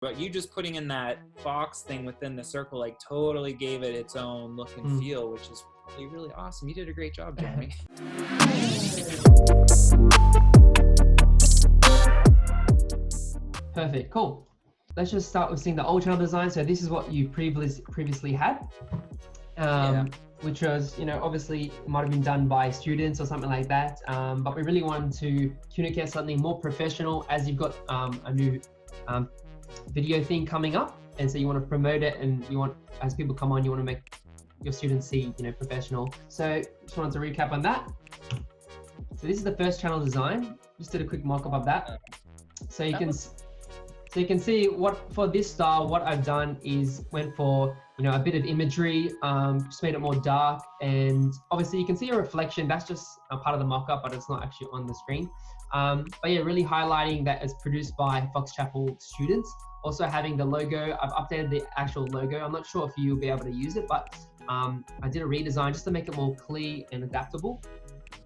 But you just putting in that fox thing within the circle, like totally gave it its own look and feel, which is really, really awesome. You did a great job, Jeremy. Perfect, cool. Let's just start with seeing the old channel design. So this is what you previously had, which was, obviously might have been done by students or something like that. But we really wanted to communicate something more professional as you've got a new video thing coming up. And so you want to promote it, and you want, as people come on, you want to make your students see, professional. So just wanted to recap on that. So this is the first channel design. Just did a quick mock-up of that. So you can see what, for this style, what I've done is went for, a bit of imagery, just made it more dark. And obviously you can see a reflection. That's just a part of the mock-up, but it's not actually on the screen. But yeah, really highlighting that it's produced by Fox Chapel students. Also having the logo, I've updated the actual logo. I'm not sure if you'll be able to use it, but I did a redesign just to make it more clear and adaptable.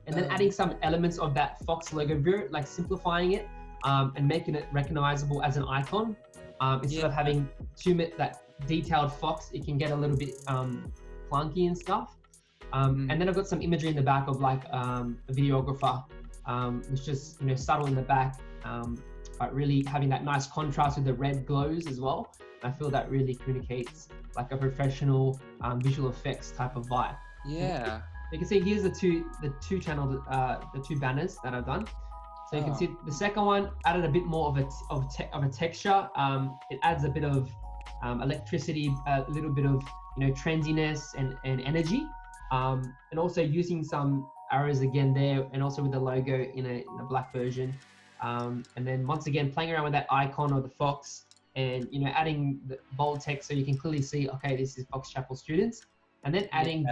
And then adding some elements of that Fox logo, like simplifying it and making it recognizable as an icon. Instead of having that detailed Fox, it can get a little bit clunky and stuff. And then I've got some imagery in the back of like a videographer, which just subtle in the back, but really having that nice contrast with the red glows as well. I feel that really communicates like a professional visual effects type of vibe. Yeah. You can see here's the two banners that I've done. So you can see the second one added a bit more of a texture. It adds a bit of electricity, a little bit of trendiness and energy, and also using some arrows again there, and also with the logo in a black version. And then once again playing around with that icon or the fox, and adding the bold text so you can clearly see, okay, this is Fox Chapel students. And then adding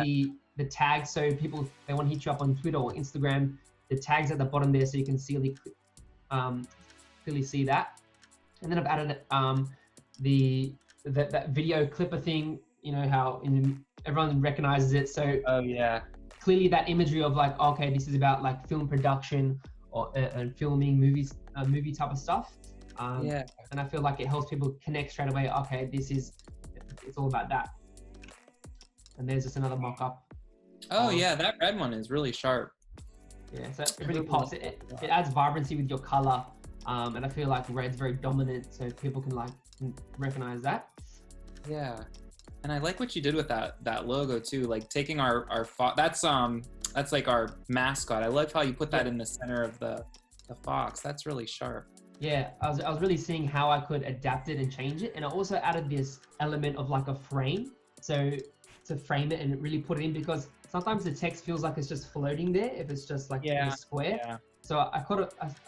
the tags, so people, they want to hit you up on Twitter or Instagram, the tags at the bottom there, so you can clearly see that. And then I've added that video clipper thing, how everyone recognizes it. So clearly that imagery of like, okay, this is about like film production or and filming movies, movie type of stuff. And I feel like it helps people connect straight away. Okay, it's all about that. And there's just another mock-up. That red one is really sharp. Yeah, so it really pops. It adds vibrancy with your color, and I feel like red's very dominant, so people can recognize that. Yeah, and I like what you did with that logo too, like taking our that's like our mascot. I love how you put that in the center of the fox. That's really sharp. Yeah, I was really seeing how I could adapt it and change it, and I also added this element of like a frame, so to frame it and really put it in, because sometimes the text feels like it's just floating there if it's just like in a square. Yeah. So I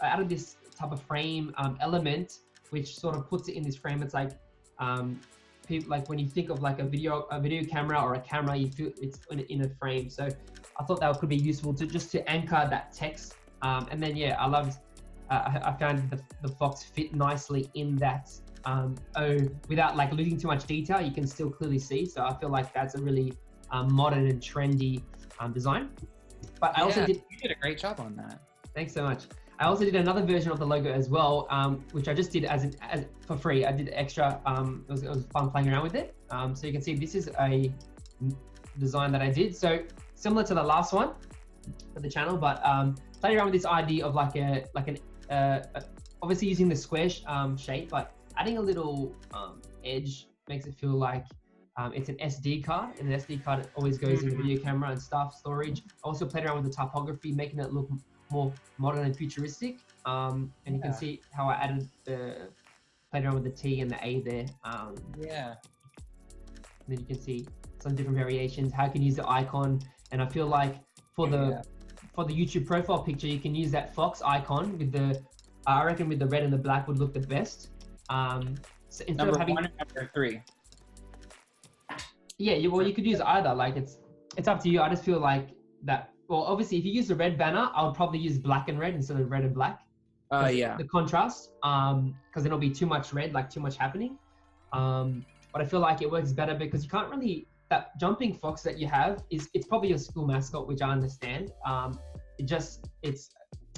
added this type of frame element, which sort of puts it in this frame. It's like people, like when you think of like a video camera or a camera, you feel it's in a frame. So I thought that could be useful to anchor that text. And then I loved. I found the fox fit nicely in that. Without like losing too much detail, you can still clearly see. So I feel like that's a really modern and trendy design. But I also did. You did a great job on that. Thanks so much. I also did another version of the logo as well, which I just did as for free. I did extra. It was fun playing around with it. So you can see this is a design that I did. So similar to the last one for the channel, but playing around with this idea of like an obviously using the square shape, but adding a little edge makes it feel like it's an SD card, and an SD card always goes in the video camera and stuff, storage. I also played around with the typography, making it look more modern and futuristic. And you can see how I added played around with the T and the A there. And then you can see some different variations, how you can use the icon. And I feel like for the YouTube profile picture, you can use that fox icon with I reckon with the red and the black would look the best. So instead of having 1 and number 3. Yeah, you could use either. Like it's up to you. I just feel like that. Well, obviously, if you use the red banner, I would probably use black and red instead of red and black. The contrast, because then it'll be too much red, like too much happening. But I feel like it works better because you can't really, that jumping fox that you have it's probably your school mascot, which I understand. It's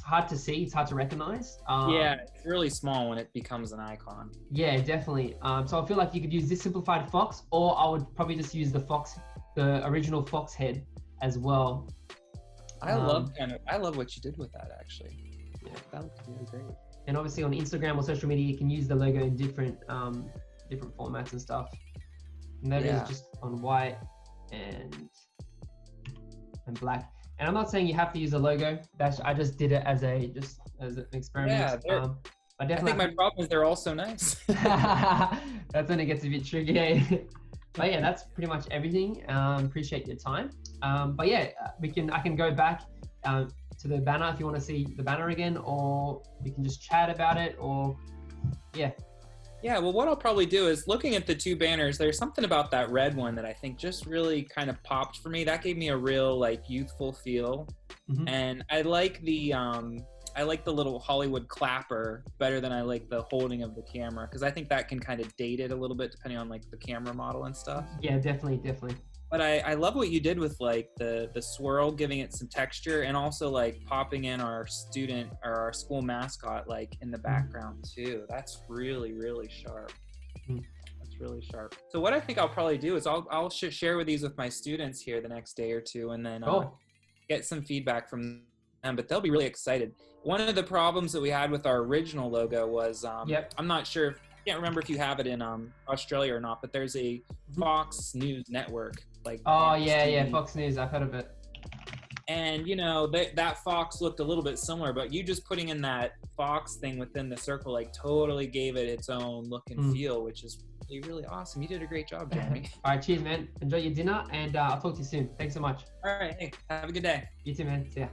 hard to see. It's hard to recognize. Yeah, it's really small when it becomes an icon. Yeah, definitely. So I feel like you could use this simplified fox, or I would probably just use the original fox head as well. I love what you did with that actually. Yeah, that looks really great. And obviously on Instagram or social media, you can use the logo in different formats and stuff. And that is just on white and black. And I'm not saying you have to use a logo. I just did it as an experiment. Yeah, I think my problem is they're all so nice. That's when it gets a bit tricky. But yeah, that's pretty much everything. Appreciate your time. But yeah, I can go back to the banner if you want to see the banner again, or we can just chat about it, or yeah. Yeah, well, what I'll probably do is looking at the two banners, there's something about that red one that I think just really kind of popped for me. That gave me a real like youthful feel. Mm-hmm. And I like the little Hollywood clapper better than I like the holding of the camera, because I think that can kind of date it a little bit depending on like the camera model and stuff. Yeah, definitely. But I love what you did with like the swirl, giving it some texture, and also like popping in our student or our school mascot like in the background too. That's really, really sharp. Mm. That's really sharp. So what I think I'll probably do is I'll share with these with my students here the next day or two, and then get some feedback from them. But they'll be really excited. One of the problems that we had with our original logo was I'm not sure. Can't remember if you have it in Australia or not, but there's a Fox News network. Fox News. I've heard of it. And you know that Fox looked a little bit similar, but you just putting in that Fox thing within the circle like totally gave it its own look and feel, which is really, really awesome. You did a great job, Jeremy. All right, cheers, man. Enjoy your dinner, and I'll talk to you soon. Thanks so much. All right, hey, have a good day. You too, man. See ya.